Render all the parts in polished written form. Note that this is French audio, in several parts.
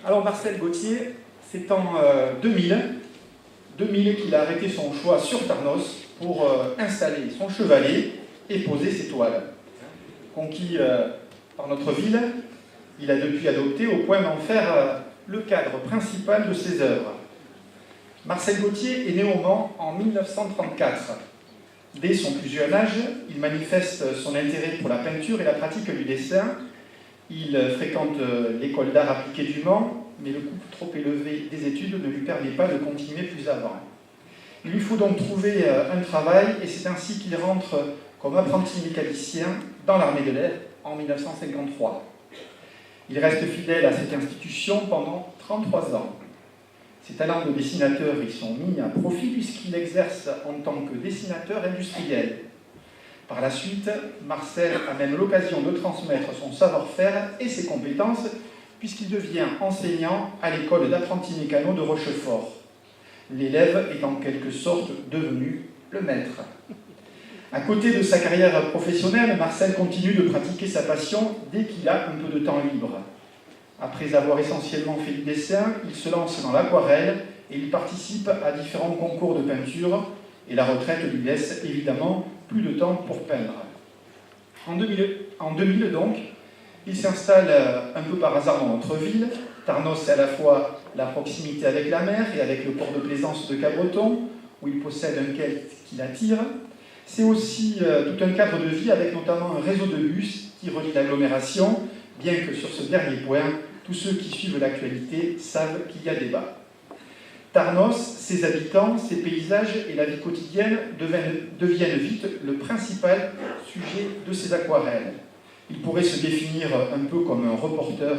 Alors Marcel Gauthier, c'est en 2000 qu'il a arrêté son choix sur Tarnos pour installer son chevalet et poser ses toiles. Conquis par notre ville, il a depuis adopté au point d'en faire le cadre principal de ses œuvres. Marcel Gauthier est né au Mans en 1934. Dès son plus jeune âge, il manifeste son intérêt pour la peinture et la pratique du dessin. Il fréquente l'école d'art appliquée du Mans, mais le coût trop élevé des études ne lui permet pas de continuer plus avant. Il lui faut donc trouver un travail, et c'est ainsi qu'il rentre comme apprenti mécanicien dans l'armée de l'air en 1953. Il reste fidèle à cette institution pendant 33 ans. Ses talents de dessinateur y sont mis à profit puisqu'il exerce en tant que dessinateur industriel. Par la suite, Marcel a même l'occasion de transmettre son savoir-faire et ses compétences puisqu'il devient enseignant à l'école d'apprentis mécanos de Rochefort. L'élève est en quelque sorte devenu le maître. À côté de sa carrière professionnelle, Marcel continue de pratiquer sa passion dès qu'il a un peu de temps libre. Après avoir essentiellement fait du dessin, il se lance dans l'aquarelle et il participe à différents concours de peinture et la retraite lui laisse évidemment plus de temps pour peindre. En 2000 donc, il s'installe un peu par hasard dans notre ville. Tarnos, c'est à la fois la proximité avec la mer et avec le port de plaisance de Cabreton, où il possède un quai qui l'attire. C'est aussi tout un cadre de vie avec notamment un réseau de bus qui relie l'agglomération, bien que sur ce dernier point, tous ceux qui suivent l'actualité savent qu'il y a débat. Tarnos, ses habitants, ses paysages et la vie quotidienne deviennent vite le principal sujet de ses aquarelles. Il pourrait se définir un peu comme un reporter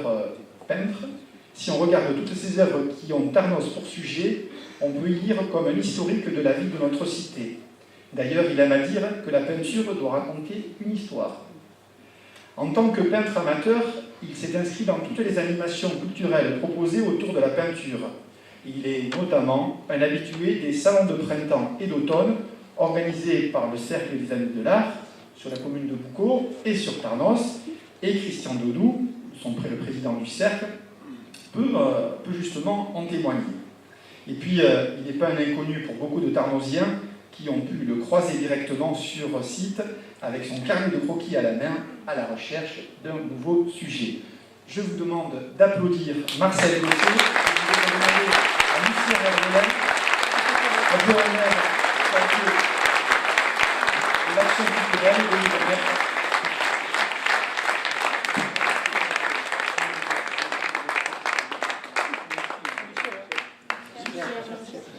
peintre. Si on regarde toutes ces œuvres qui ont Tarnos pour sujet, on peut y lire comme un historique de la vie de notre cité. D'ailleurs, il aime à dire que la peinture doit raconter une histoire. En tant que peintre amateur, il s'est inscrit dans toutes les animations culturelles proposées autour de la peinture. Il est notamment un habitué des salons de printemps et d'automne organisés par le Cercle des Amis de l'Art sur la commune de Boucau et sur Tarnos. Et Christian Dodou, le président du Cercle, peut justement en témoigner. Et puis, il n'est pas un inconnu pour beaucoup de Tarnosiens qui ont pu le croiser directement sur site avec son carnet de croquis à la main à la recherche d'un nouveau sujet. Je vous demande d'applaudir Marcel Gauthier. Je vais demander à Lucien Hervelin de l'action culturelle de l'Université. Merci.